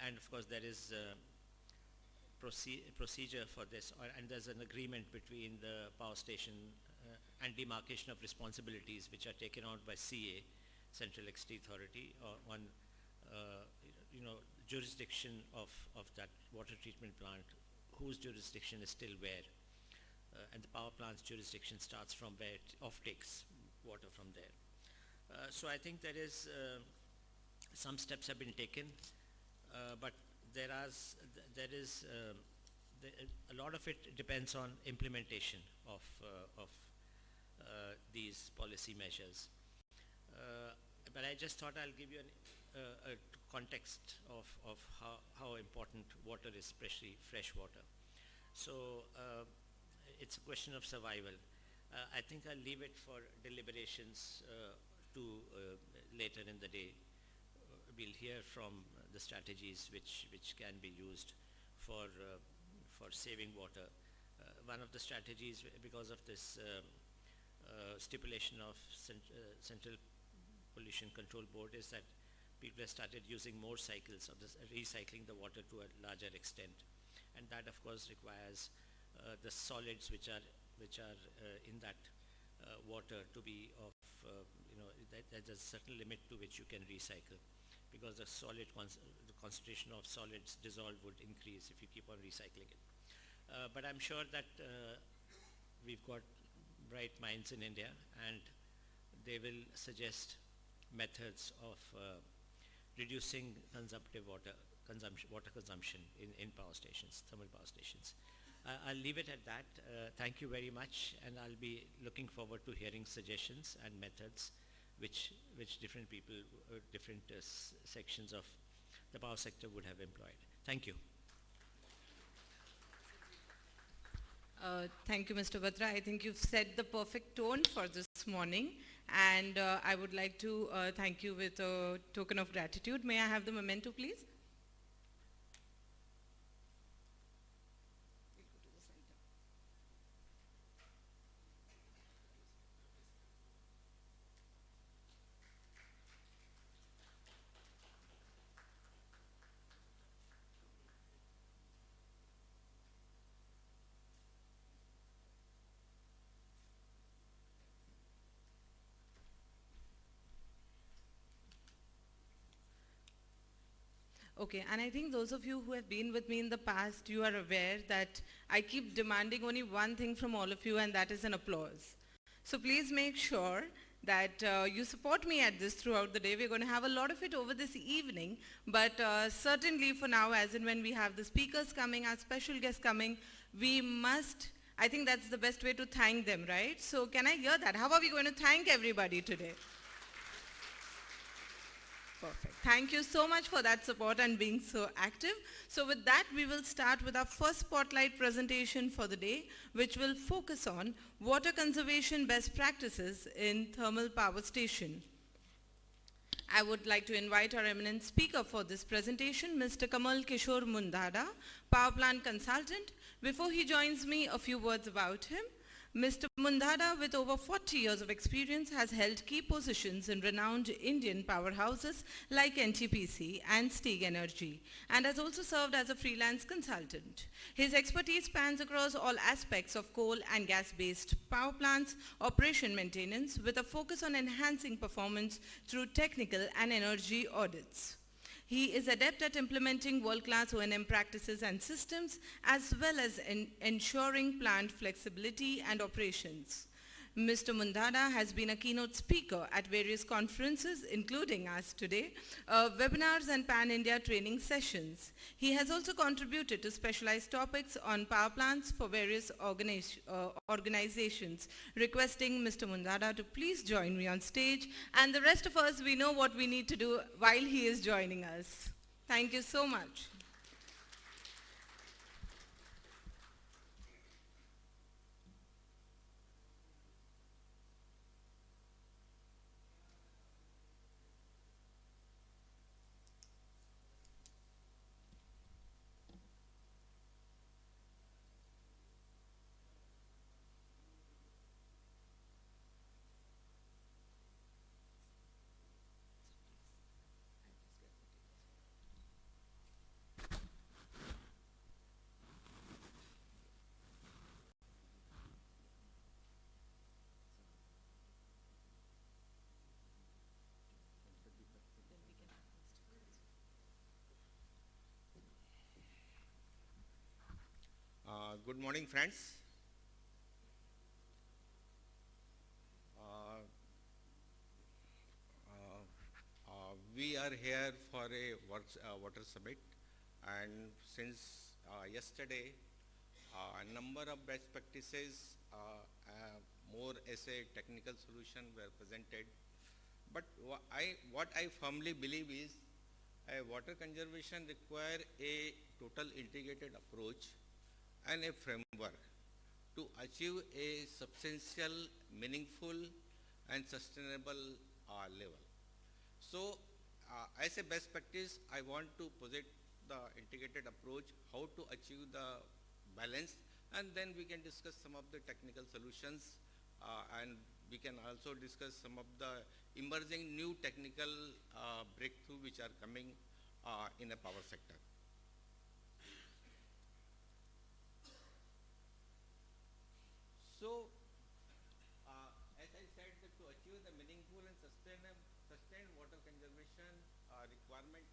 and of course there is procedure for this, and there's an agreement between the power station and demarcation of responsibilities which are taken out by CA, Central Electricity Authority, on jurisdiction of that water treatment plant, whose jurisdiction is still where, and the power plant's jurisdiction starts from where it offtakes water from there. So I think there is some steps have been taken, but there is a lot of it depends on implementation of these policy measures. But I just thought I'll give you a context of how important water is, especially fresh water. So it's a question of survival. I think I'll leave it for deliberations to later in the day. We'll hear from the strategies which can be used for saving water. One of the strategies, because of this stipulation of Central Pollution Control Board, is that people have started using more cycles of this, recycling the water to a larger extent, and that of course requires the solids which are in that water to be of there's a certain limit to which you can recycle, because the concentration of solids dissolved would increase if you keep on recycling it. But I'm sure that we've got bright minds in India, and they will suggest methods of reducing consumptive water consumption in power stations, thermal power stations. I'll leave it at that. Thank you very much, and I'll be looking forward to hearing suggestions and methods which different people, different sections of the power sector would have employed. Thank you. Thank you, Mr. Batra. I think you've set the perfect tone for this morning, and I would like to thank you with a token of gratitude. May I have the memento, please? Okay, and I think those of you who have been with me in the past, you are aware that I keep demanding only one thing from all of you, and that is an applause. So please make sure that you support me at this throughout the day. We're going to have a lot of it over this evening, but certainly for now, as and when we have the speakers coming, our special guests coming, we must, I think that's the best way to thank them, right? So can I hear that? How are we going to thank everybody today? Perfect. Thank you so much for that support and being so active. So with that, we will start with our first spotlight presentation for the day, which will focus on water conservation best practices in thermal power station. I would like to invite our eminent speaker for this presentation, Mr. Kamal Kishore Mundhada, power plant consultant. Before he joins me, a few words about him. Mr. Mundhada, with over 40 years of experience, has held key positions in renowned Indian powerhouses like NTPC and Steag Energy, and has also served as a freelance consultant. His expertise spans across all aspects of coal and gas-based power plants, operation maintenance, with a focus on enhancing performance through technical and energy audits. He is adept at implementing world-class O&M practices and systems, as well as ensuring plant flexibility and operations. Mr. Mundhada has been a keynote speaker at various conferences, including us today, webinars and pan-India training sessions. He has also contributed to specialized topics on power plants for various organizations. Requesting Mr. Mundhada to please join me on stage, and the rest of us, we know what we need to do while he is joining us. Thank you so much. Good morning, friends. Uh, we are here for a water summit, and since yesterday, a number of best practices, more as a technical solution were presented. But what I firmly believe is water conservation require a total integrated approach and a framework to achieve a substantial, meaningful, and sustainable level. So, as a best practice, I want to posit the integrated approach, how to achieve the balance, and then we can discuss some of the technical solutions, and we can also discuss some of the emerging new technical breakthrough which are coming in the power sector. So, as I said, that to achieve the meaningful and sustained water conservation requirement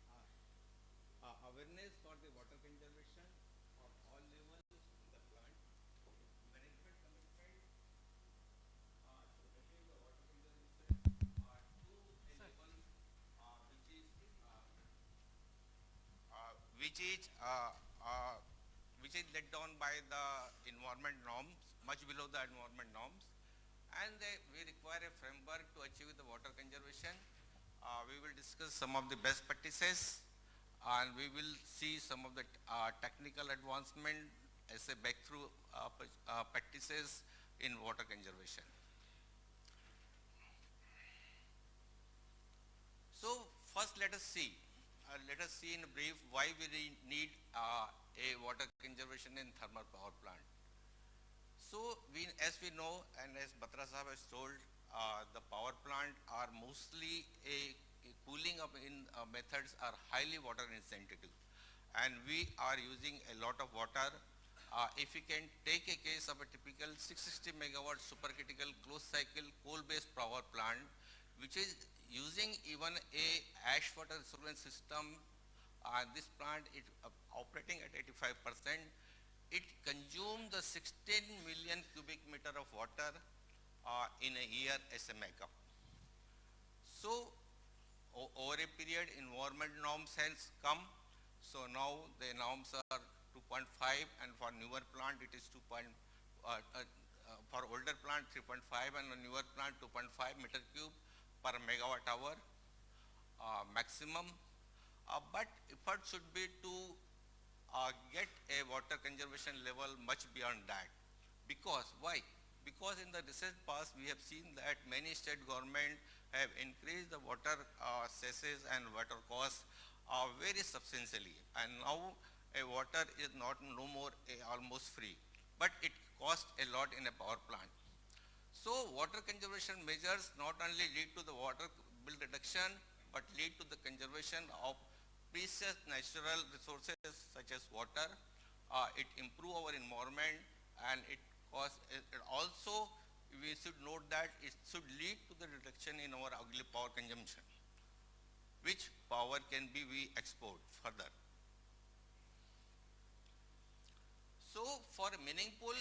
are awareness for the water conservation of all levels in the plant, management commitment to achieve the water conservation to a level which is which is let down by the environment norms, much below the environment norms, and we require a framework to achieve the water conservation. We will discuss some of the best practices, and we will see some of the technical advancement as a breakthrough practices in water conservation. So first let us see in brief why we need a water conservation in thermal power plant. So as we know, and as Batra Sahab has told, the power plant are mostly a cooling up in methods are highly water insensitive, and we are using a lot of water. If we can take a case of a typical 660 megawatt supercritical closed cycle coal-based power plant, which is using even a ash water reservoir system, this plant is operating at 85%. It consumes the 16 million cubic meter of water in a year as a makeup. So over a period, environment norms has come. So now the norms are 2.5, and for newer plant it is 2. For older plant 3.5, and a newer plant 2.5 meter cube per megawatt hour maximum. But effort should be to get a water conservation level much beyond that. Because why? Because in the recent past we have seen that many state government have increased the water cesses and water costs very substantially, and now a water is no more almost free, but it costs a lot in a power plant. So water conservation measures not only lead to the water bill reduction, but lead to the conservation of precious natural resources such as water. It improve our environment, and it also we should note that it should lead to the reduction in our auxiliary power consumption, which power can be we export further. So for meaningful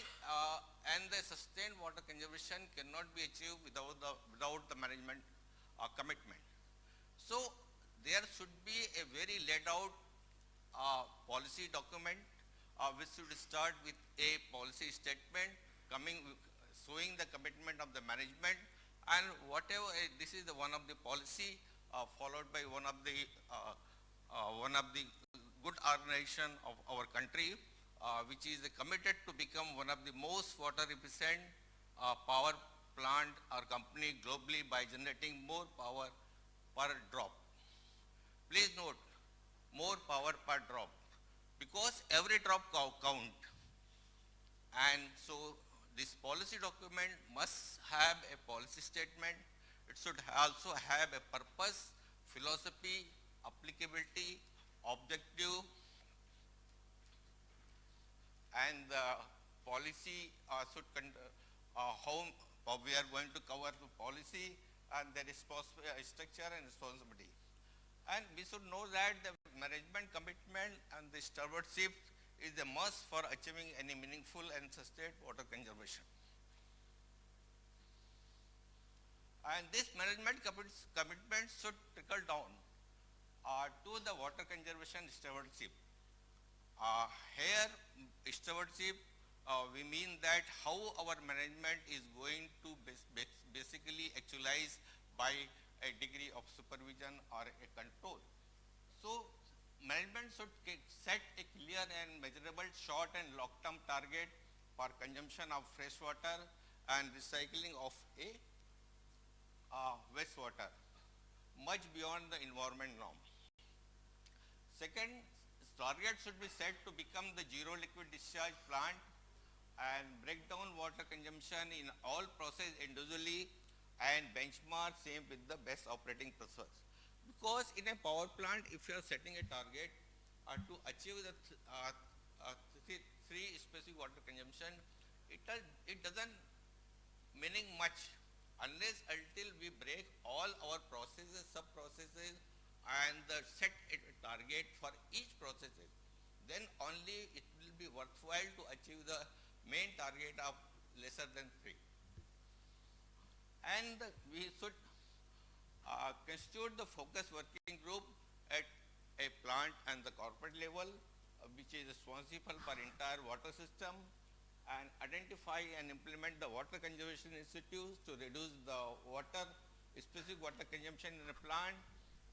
and the sustained water conservation cannot be achieved without the management commitment. So there should be a very laid out policy document which should start with a policy statement showing the commitment of the management, and whatever this is the one of the policy followed by one of the good organization of our country, which is committed to become one of the most water efficient power plant or company globally by generating more power per drop. Please note, more power per drop, because every drop count. And so this policy document must have a policy statement. It should also have a purpose, philosophy, applicability, objective, and the policy should how we are going to cover the policy and the structure and responsibility. And we should know that the management commitment and the stewardship is a must for achieving any meaningful and sustained water conservation. And this management commitment should trickle down to the water conservation stewardship. Here, stewardship, we mean that how our management is going to basically actualize by a degree of supervision or a control. So, management should set a clear and measurable short and long-term target for consumption of fresh water and recycling of a wastewater, much beyond the environment norm. Second, target should be set to become the zero liquid discharge plant and break down water consumption in all processes individually and benchmark same with the best operating process. Because in a power plant, if you are setting a target to achieve the three specific water consumption, it doesn't meaning much unless until we break all our processes, sub-processes and set a target for each processes. Then only it will be worthwhile to achieve the main target of lesser than 3. And we should constitute the focus working group at a plant and the corporate level, which is responsible for entire water system, and identify and implement the water conservation institutes to reduce the specific water consumption in a plant.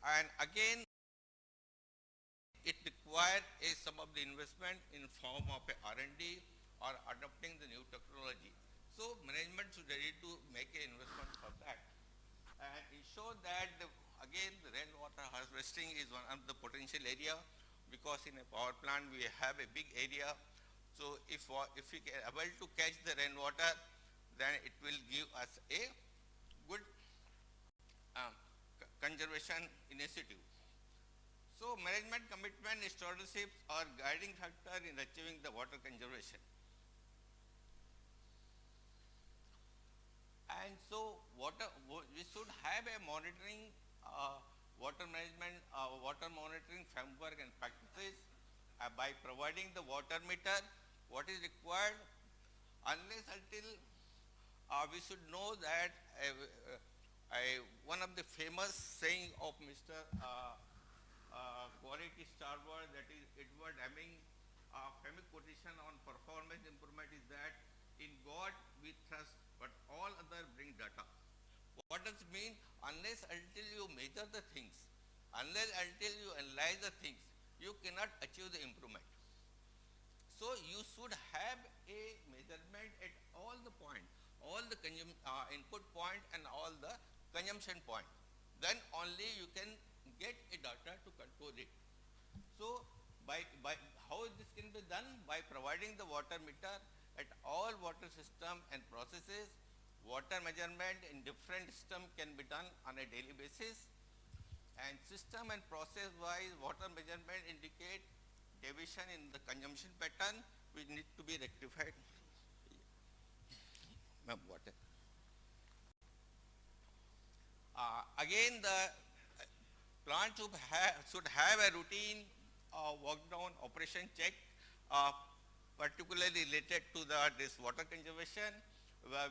And again, it requires some of the investment in form of a R&D or adopting the new technology. So management should ready to make an investment for that and ensure that again the rainwater harvesting is one of the potential area, because in a power plant we have a big area. So if we are able to catch the rainwater, then it will give us a good conservation initiative. So management commitment stewardship are guiding factor in achieving the water conservation. And so we should have a monitoring water management, water monitoring framework and practices by providing the water meter, what is required, unless until we should know that one of the famous saying of Mr. Quality Starboard, that is Edward Hemming, famous quotation on performance improvement is that in God we trust, but all other bring data. What does it mean? Unless until you measure the things, unless until you analyze the things, you cannot achieve the improvement. So you should have a measurement at all the point, all the input point and all the consumption point. Then only you can get a data to control it. So by how this can be done? By providing the water meter at all water system and processes. Water measurement in different system can be done on a daily basis. And system and process wise water measurement indicate deviation in the consumption pattern which need to be rectified. Water. Again, the plant should have a routine work down operation check, particularly related to this water conservation,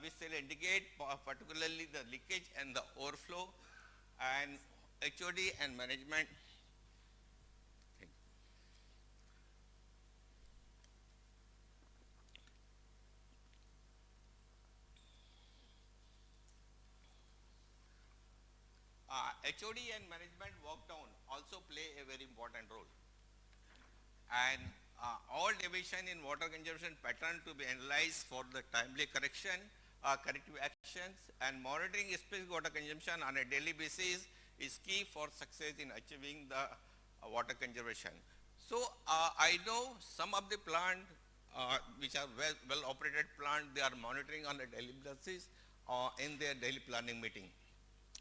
which will indicate particularly the leakage and the overflow, and HOD and management. HOD and management work down also play a very important role. And all deviation in water conservation pattern to be analyzed for the timely corrective actions, and monitoring specific water consumption on a daily basis is key for success in achieving the water conservation. So I know some of the plant which are well operated plant, they are monitoring on a daily basis in their daily planning meeting.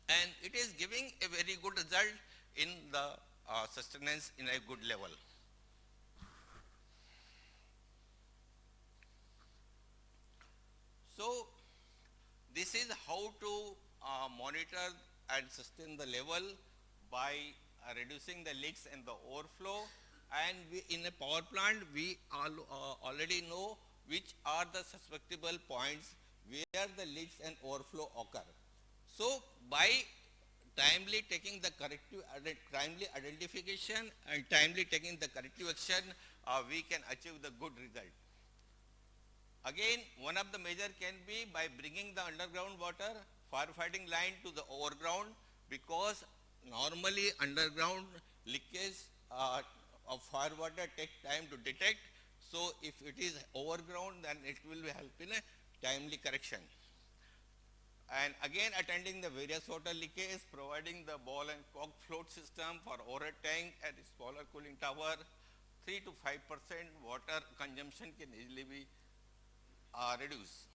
And it is giving a very good result in the sustenance in a good level. So this is how to monitor and sustain the level by reducing the leaks and the overflow, And in a power plant, we already know which are the susceptible points where the leaks and overflow occur. So by timely taking the timely identification and timely taking the corrective action, we can achieve the good result. Again, one of the measure can be by bringing the underground water firefighting line to the overground, because normally underground leakage of fire water take time to detect. So if it is overground, then it will help in a timely correction. And again, attending the various water leakage, providing the ball and cork float system for overhead tank and smaller cooling tower, 3 to 5% water consumption can easily be reduced.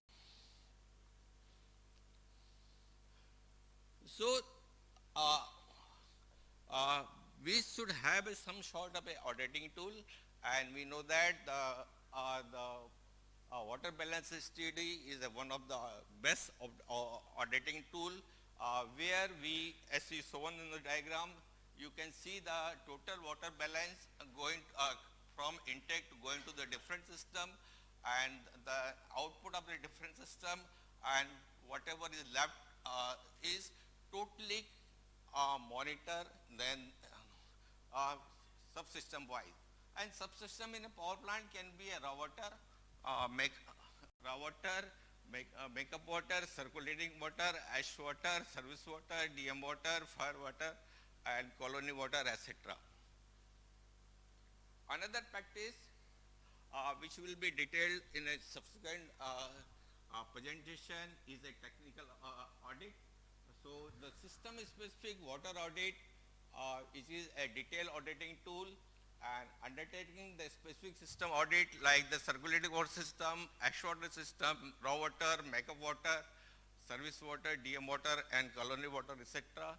So, uh, uh, we should have some sort of a auditing tool, and we know that the water balance study is one of the best of, auditing tool, where we, as is shown in the diagram, you can see the total water balance going from intake to going to the different system, and the output of the different system, and whatever is left is totally monitor then subsystem wise. And subsystem in a power plant can be a raw water, raw water, makeup water, circulating water, ash water, service water, DM water, fire water, and colony water, etc. Another practice which will be detailed in a subsequent presentation is a technical audit. So the system specific water audit, it is a detailed auditing tool, and undertaking the specific system audit like the circulating water system, ash water system, raw water, makeup water, service water, DM water, and colony water, etc.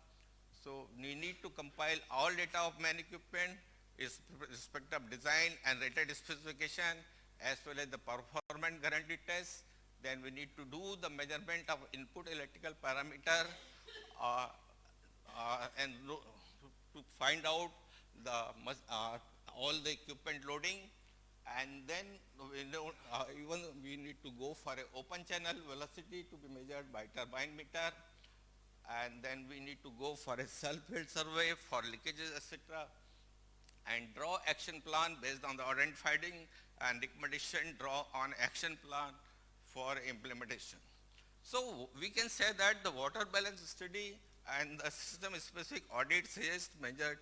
So we need to compile all data of main equipment, respect of design and rated specification, as well as the performance guarantee test. Then we need to do the measurement of input electrical parameter and to find out the all the equipment loading, and then even we need to go for an open channel velocity to be measured by turbine meter, and then we need to go for a self-field survey for leakages, etc., and draw action plan based on the identified and recommendation, draw on action plan for implementation. So we can say that the water balance study and the system specific audit suggest measure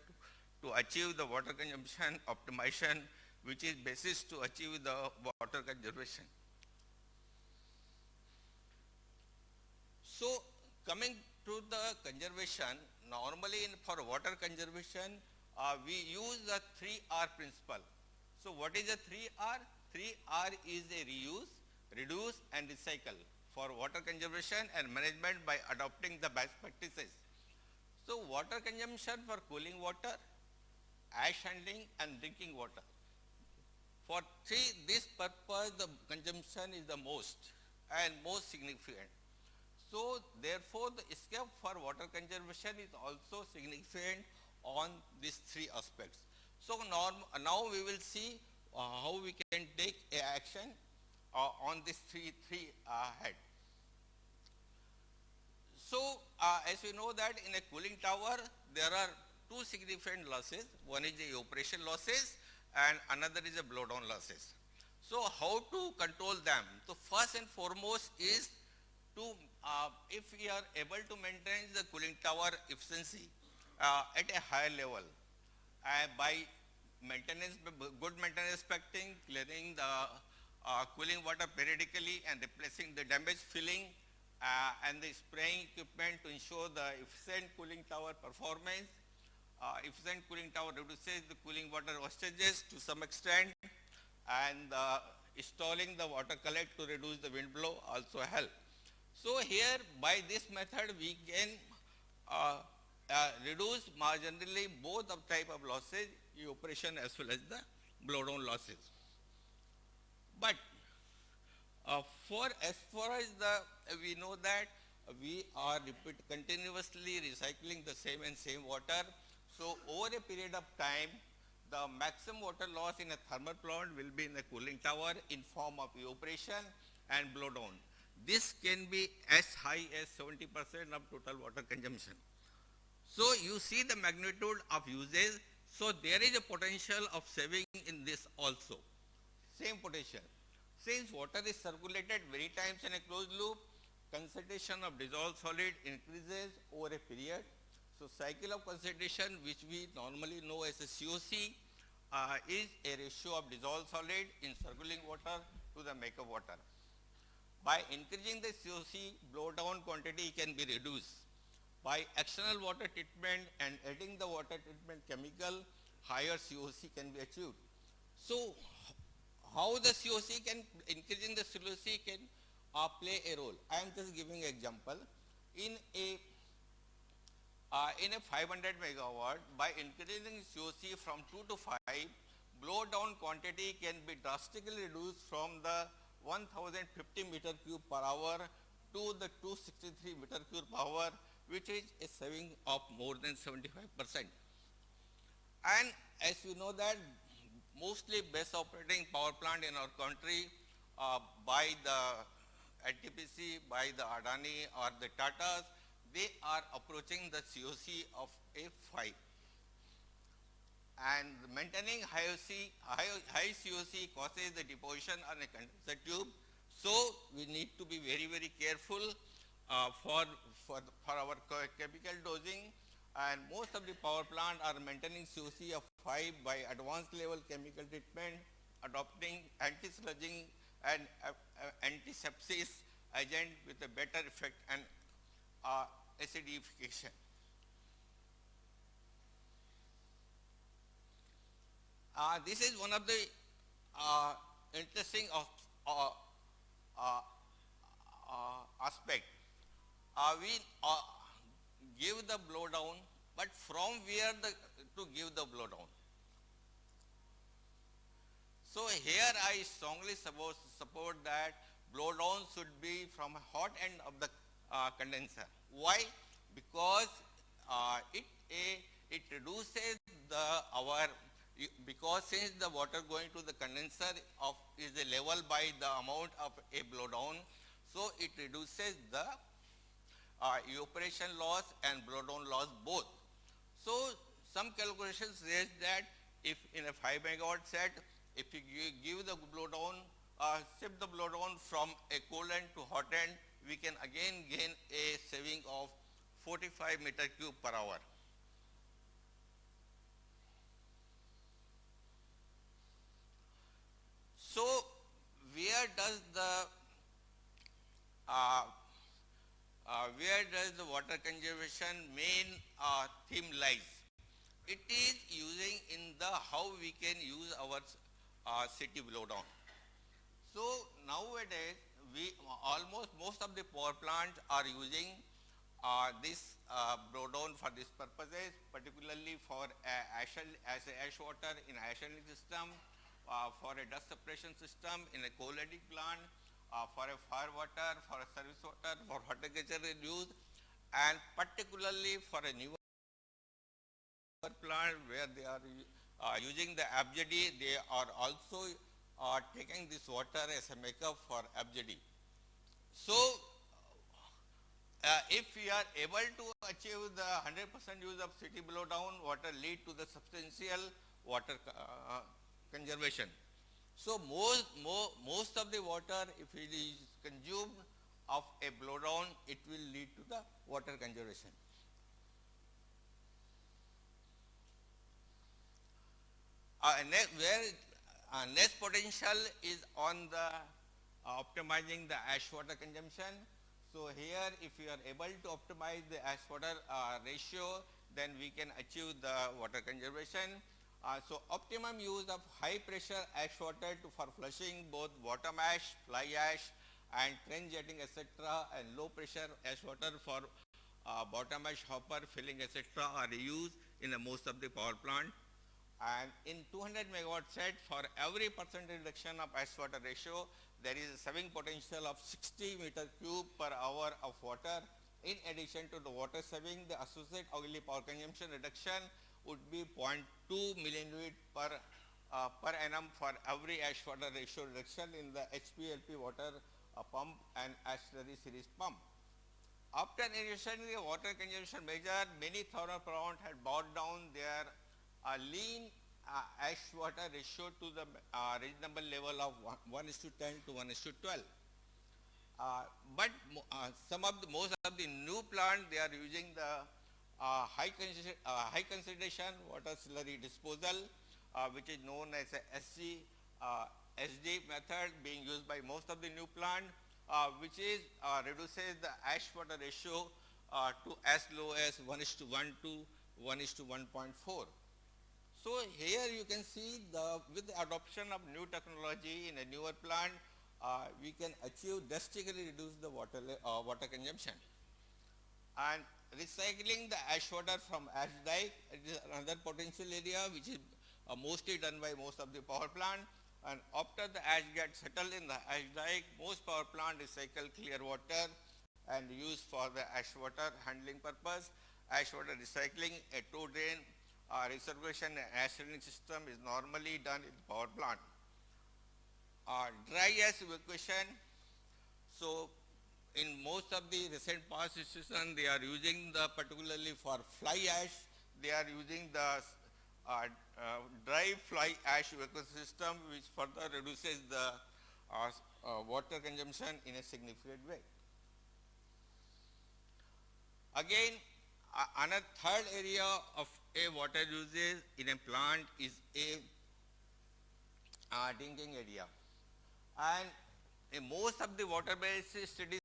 to achieve the water consumption optimization, which is basis to achieve the water conservation. So coming to the conservation, normally for water conservation, we use the 3R principle. So what is the 3R? 3R is a reuse, reduce, and recycle for water conservation and management by adopting the best practices. So water consumption for cooling water, ash handling, and drinking water. For this purpose, the consumption is the most and most significant. So therefore, the scope for water conservation is also significant on these three aspects. So now we will see how we can take action on these three head. So as we know that in a cooling tower, there are two significant losses. One is the operation losses and another is the blowdown losses. So how to control them? So first and foremost is to, if we are able to maintain the cooling tower efficiency at a high level by maintenance, good maintenance expecting, clearing the cooling water periodically and replacing the damaged filling and the spraying equipment to ensure the efficient cooling tower performance. Efficient cooling tower reduces the cooling water wastages to some extent, and installing the water collect to reduce the wind blow also help. So here by this method we can reduce marginally both of type of losses, evaporation as well as the blowdown losses. But as far as we know that we are continuously recycling the same water. So over a period of time, the maximum water loss in a thermal plant will be in the cooling tower in form of evaporation and blow down. This can be as high as 70% of total water consumption. So you see the magnitude of usage. So there is a potential of saving in this also. Same potential. Since water is circulated many times in a closed loop, concentration of dissolved solid increases over a period. So cycle of concentration, which we normally know as a COC, is a ratio of dissolved solid in circulating water to the makeup water. By increasing the COC, blow down quantity can be reduced. By external water treatment and adding the water treatment chemical, higher COC can be achieved. So how the COC can, increasing the COC can play a role. I am just giving an example. In a 500 megawatt, by increasing COC from 2 to 5, blow down quantity can be drastically reduced from the 1050 meter cube per hour to the 263 meter cube per hour, which is a saving of more than 75%. And as you know that mostly best operating power plant in our country by the NTPC, by the Adani or the Tatas, they are approaching the COC of a 5. And maintaining high COC causes the deposition on a condenser tube. So we need to be very, very careful for our chemical dosing. And most of the power plant are maintaining COC of 5 by advanced level chemical treatment, adopting anti-sludging and antisepsis agent with a better effect and acidification. This is one of the interesting aspect. We give the blow down, but from where to give the blow down? So here I strongly support that blow down should be from a hot end of the condenser. Why? Because it reduces because since the water going to the condenser is a level by the amount of a blow down, so it reduces the evaporation loss and blow down loss both. So some calculations says that if in a 5 megawatt set, if you give the blow down, shift the blow down from a cold end to hot end, we can again gain a saving of 45 meter cube per hour. So where does the water conservation main theme lies? It is using in the how we can use our city blow down. So nowadays most of the power plants are using this blow down for these purposes, particularly for as ash water in ash handling system, for a dust suppression system in a coal heating plant, for a fire water, for a service water, for horticulture use, and particularly for a newer plant where they are using the FGD, they are also taking this water as a makeup for FGD. So if we are able to achieve the 100% use of city blow down, water lead to the substantial water conservation. So most of the water, if it is consumed of a blow down, it will lead to the water conservation. Next potential is on the optimizing the ash water consumption. So here, if you are able to optimize the ash water ratio, then we can achieve the water conservation. So optimum use of high pressure ash water for flushing both bottom ash, fly ash and trench jetting etc. and low pressure ash water for bottom ash hopper filling etc. are used in most of the power plant. And in 200 megawatt set, for every % reduction of ash water ratio, there is a saving potential of 60 meter cube per hour of water In addition to the water saving, the associated auxiliary power consumption reduction would be 0.2 million unit per annum for every ash water ratio reduction in the HPLP water pump and ash slurry series pump. After initiating the water consumption measure, many thermal plant had brought down their lean ash water ratio to the reasonable level of 1:10 to 1:12. But most of the new plant, they are using the high consideration water slurry disposal, which is known as a SD method being used by most of the new plant, which is reduces the ash water ratio to as low as 1:1 to 1:1.4. So here you can see with the adoption of new technology in a newer plant, we can achieve drastically reduce the water consumption. And recycling the ash water from ash dike, it is another potential area which is mostly done by most of the power plant. And after the ash gets settled in the ash dike, most power plant recycle clear water and use for the ash water handling purpose. Ash water recycling, a two drain recirculation and ash handling system is normally done in power plant. Dry ash evacuation. So in most of the recent past institutions, they are using particularly for fly ash, they are using the dry fly ash evacuation system, which further reduces the water consumption in a significant way. Again, another third area of a water usage in a plant is a drinking area. And most of the water-based studies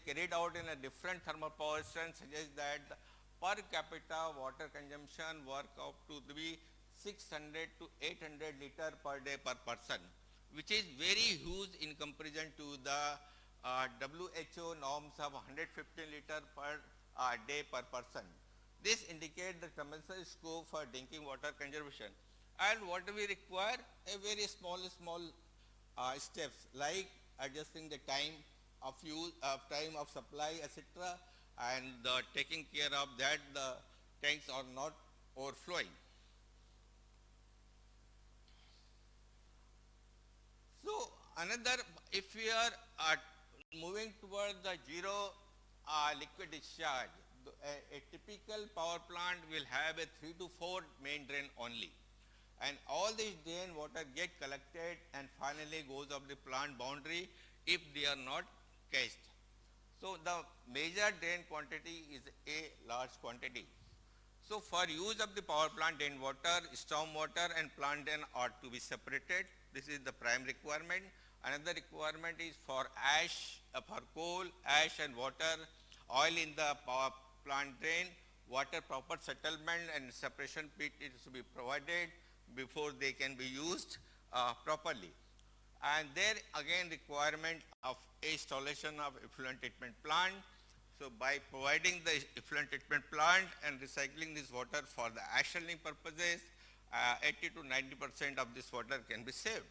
carried out in a different thermal power station suggest that per capita water consumption work out to be 600 to 800 liter per day per person, which is very huge in comparison to the WHO norms of 115 liter per day per person. This indicates the tremendous scope for drinking water conservation. And what we require, a very small steps like adjusting the time of use, time of supply, etc., and taking care of that the tanks are not overflowing. So another, if we are moving towards the zero liquid discharge, a typical power plant will have a 3 to 4 main drain only. And all these drain water get collected and finally goes up the plant boundary if they are not cached. So the major drain quantity is a large quantity. So for use of the power plant, drain water, storm water and plant drain are to be separated. This is the prime requirement. Another requirement is for ash, for coal, ash and water, oil in the power plant drain, water proper settlement and separation pit is to be provided before they can be used properly. And there again requirement of installation of effluent treatment plant. So by providing the effluent treatment plant and recycling this water for the ash handling purposes, 80 to 90% of this water can be saved.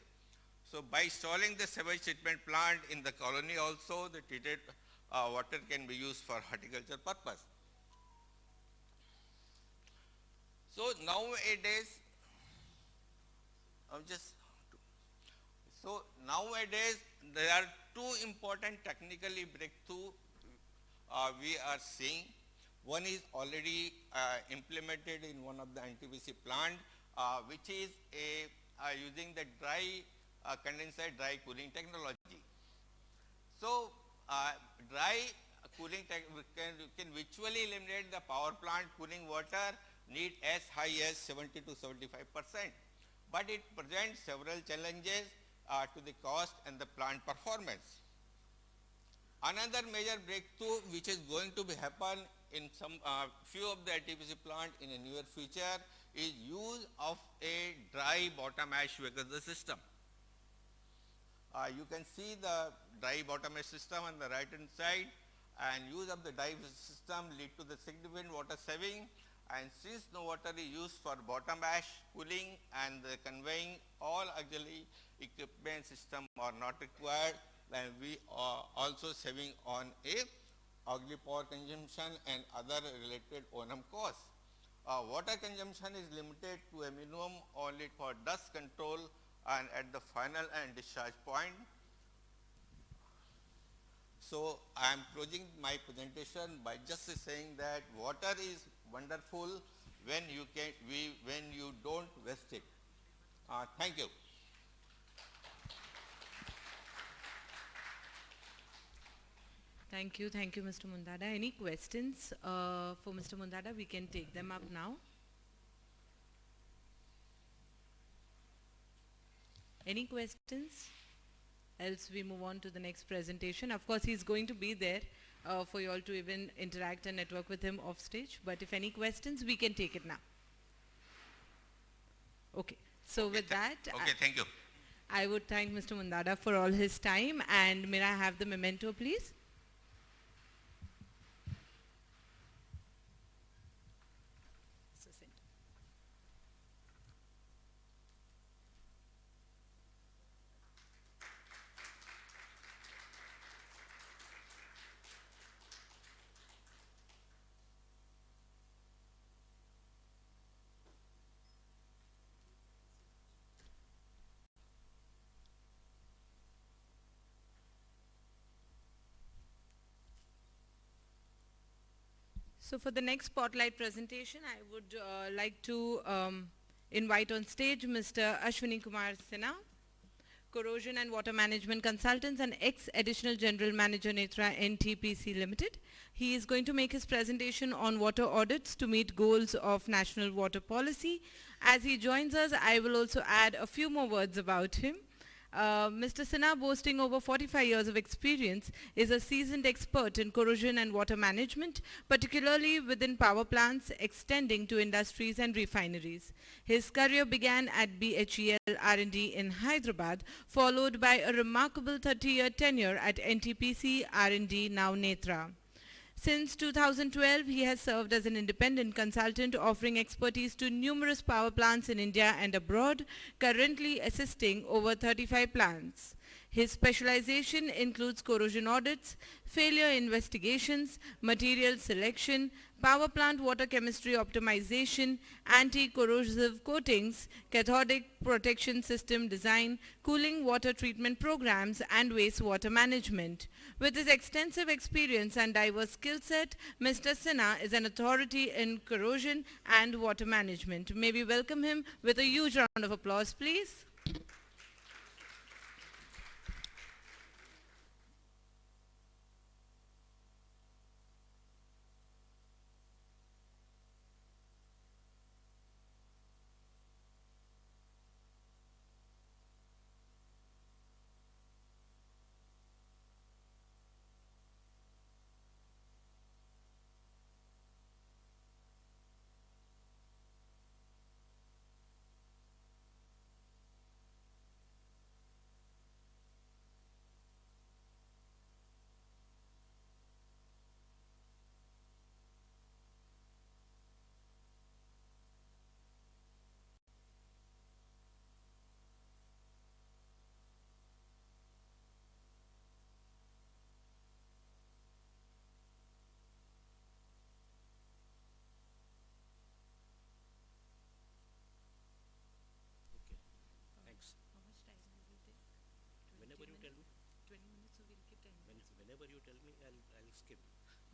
So by installing the sewage treatment plant in the colony also, the treated water can be used for horticulture purpose. So nowadays, there are two important technically breakthrough we are seeing. One is already implemented in one of the NTPC plant, which is using the dry condensate dry cooling technology. So dry cooling can virtually eliminate the power plant cooling water need as high as 70 to 75%. But it presents several challenges to the cost and the plant performance. Another major breakthrough which is going to be happen in some few of the NTPC plant in a near future is use of a dry bottom ash evacuation system. You can see the dry bottom ash system on the right hand side, and use of the dry system lead to the significant water saving. And since no water is used for bottom ash cooling and the conveying, all auxiliary equipment system are not required, and we are also saving on a auxiliary power consumption and other related O&M costs. Water consumption is limited to a minimum only for dust control and at the final and discharge point. So I am closing my presentation by just saying that water is wonderful when you don't waste it. Thank you. Thank you, Mr. Mundhada. Any questions for Mr. Mundhada? We can take them up now. Any questions? Else we move on to the next presentation. Of course, he's going to be there for you all to even interact and network with him off stage. But if any questions, we can take it now. Okay. So with that, okay, thank you. I would thank Mr. Mundhada for all his time. And may I have the memento, please? So for the next spotlight presentation, I would like to invite on stage Mr. Ashwini Kumar Sinha, Corrosion and Water Management Consultants and ex-Additional General Manager Netra NTPC Limited. He is going to make his presentation on water audits to meet goals of national water policy. As he joins us, I will also add a few more words about him. Mr. Sinha, boasting over 45 years of experience, is a seasoned expert in corrosion and water management, particularly within power plants extending to industries and refineries. His career began at BHEL R&D in Hyderabad, followed by a remarkable 30-year tenure at NTPC R&D, now Netra. Since 2012, he has served as an independent consultant offering expertise to numerous power plants in India and abroad, currently assisting over 35 plants. His specialization includes corrosion audits, failure investigations, material selection, power plant water chemistry optimization, anti-corrosive coatings, cathodic protection system design, cooling water treatment programs, and wastewater management. With his extensive experience and diverse skill set, Mr. Sinha is an authority in corrosion and water management. May we welcome him with a huge round of applause, please. Whenever you tell me, I'll skip.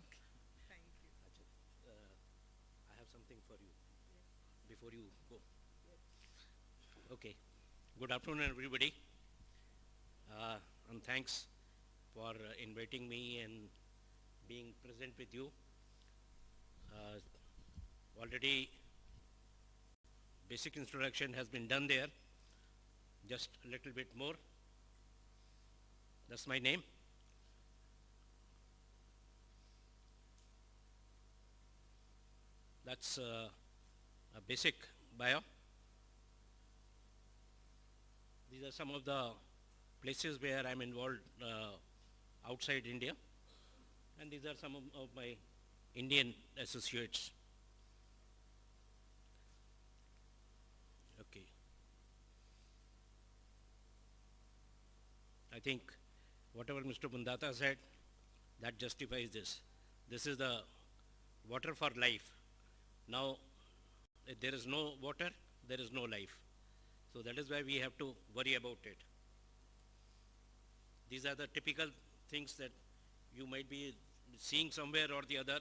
Okay. Thank you. I have something for you before you go. Okay. Good afternoon, everybody. And thanks for inviting me and being present with you. Already basic introduction has been done there. Just a little bit more. That's my name. That's a basic bio. These are some of the places where I'm involved outside India, and these are some of my Indian associates. Okay. I think whatever Mr. Mundhada said, that justifies this. This is the water for life. Now, if there is no water, there is no life. So that is why we have to worry about it. These are the typical things that you might be seeing somewhere or the other.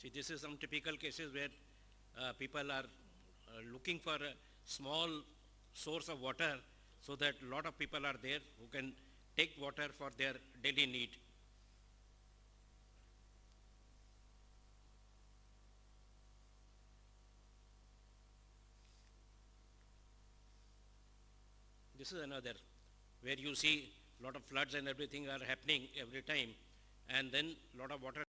See, this is some typical cases where people are looking for a small source of water, so that a lot of people are there who can take water for their daily need. This is another where you see lot of floods and everything are happening every time, and then lot of water